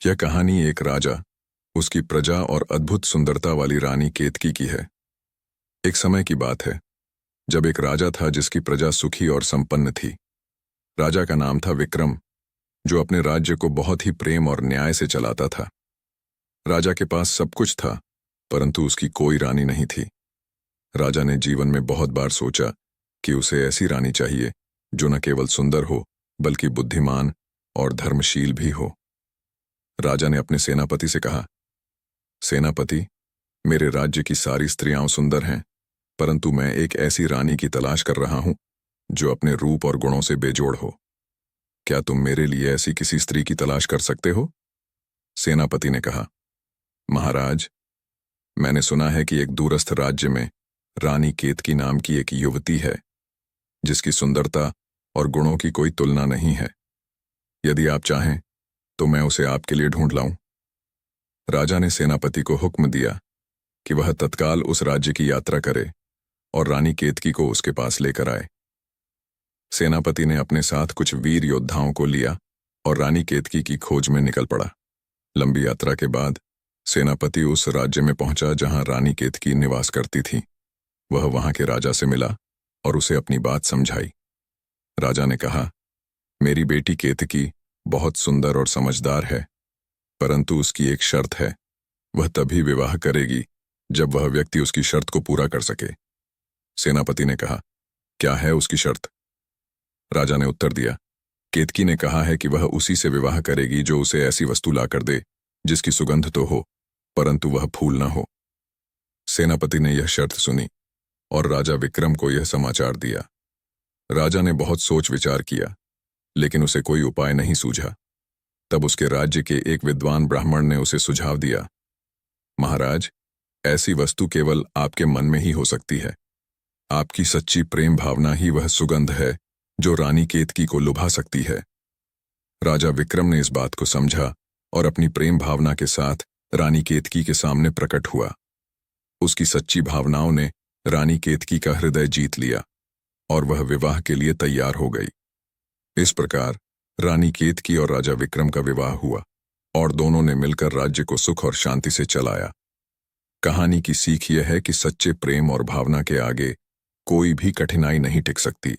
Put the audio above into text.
यह कहानी एक राजा, उसकी प्रजा और अद्भुत सुंदरता वाली रानी केतकी की है। एक समय की बात है जब एक राजा था जिसकी प्रजा सुखी और संपन्न थी। राजा का नाम था विक्रम, जो अपने राज्य को बहुत ही प्रेम और न्याय से चलाता था। राजा के पास सब कुछ था, परंतु उसकी कोई रानी नहीं थी। राजा ने जीवन में बहुत बार सोचा कि उसे ऐसी रानी चाहिए जो न केवल सुंदर हो बल्कि बुद्धिमान और धर्मशील भी हो। राजा ने अपने सेनापति से कहा, सेनापति, मेरे राज्य की सारी स्त्रियां सुंदर हैं, परंतु मैं एक ऐसी रानी की तलाश कर रहा हूं जो अपने रूप और गुणों से बेजोड़ हो। क्या तुम मेरे लिए ऐसी किसी स्त्री की तलाश कर सकते हो? सेनापति ने कहा, महाराज, मैंने सुना है कि एक दूरस्थ राज्य में रानी केतकी नाम की एक युवती है जिसकी सुंदरता और गुणों की कोई तुलना नहीं है। यदि आप चाहें तो मैं उसे आपके लिए ढूंढ लाऊं। राजा ने सेनापति को हुक्म दिया कि वह तत्काल उस राज्य की यात्रा करे और रानी केतकी को उसके पास लेकर आए। सेनापति ने अपने साथ कुछ वीर योद्धाओं को लिया और रानी केतकी की खोज में निकल पड़ा। लंबी यात्रा के बाद सेनापति उस राज्य में पहुंचा जहां रानी केतकी निवास करती थी। वह वहां के राजा से मिला और उसे अपनी बात समझाई। राजा ने कहा, मेरी बेटी केतकी बहुत सुंदर और समझदार है, परंतु उसकी एक शर्त है। वह तभी विवाह करेगी जब वह व्यक्ति उसकी शर्त को पूरा कर सके। सेनापति ने कहा, क्या है उसकी शर्त? राजा ने उत्तर दिया, केतकी ने कहा है कि वह उसी से विवाह करेगी जो उसे ऐसी वस्तु लाकर दे जिसकी सुगंध तो हो परंतु वह फूल न हो। सेनापति ने यह शर्त सुनी और राजा विक्रम को यह समाचार दिया। राजा ने बहुत सोच विचार किया, लेकिन उसे कोई उपाय नहीं सूझा। तब उसके राज्य के एक विद्वान ब्राह्मण ने उसे सुझाव दिया, महाराज, ऐसी वस्तु केवल आपके मन में ही हो सकती है। आपकी सच्ची प्रेम भावना ही वह सुगंध है जो रानी केतकी को लुभा सकती है। राजा विक्रम ने इस बात को समझा और अपनी प्रेम भावना के साथ रानी केतकी के सामने प्रकट हुआ। उसकी सच्ची भावनाओं ने रानी केतकी का हृदय जीत लिया और वह विवाह के लिए तैयार हो गई। इस प्रकार रानी केतकी और राजा विक्रम का विवाह हुआ और दोनों ने मिलकर राज्य को सुख और शांति से चलाया। कहानी की सीख यह है कि सच्चे प्रेम और भावना के आगे कोई भी कठिनाई नहीं टिक सकती।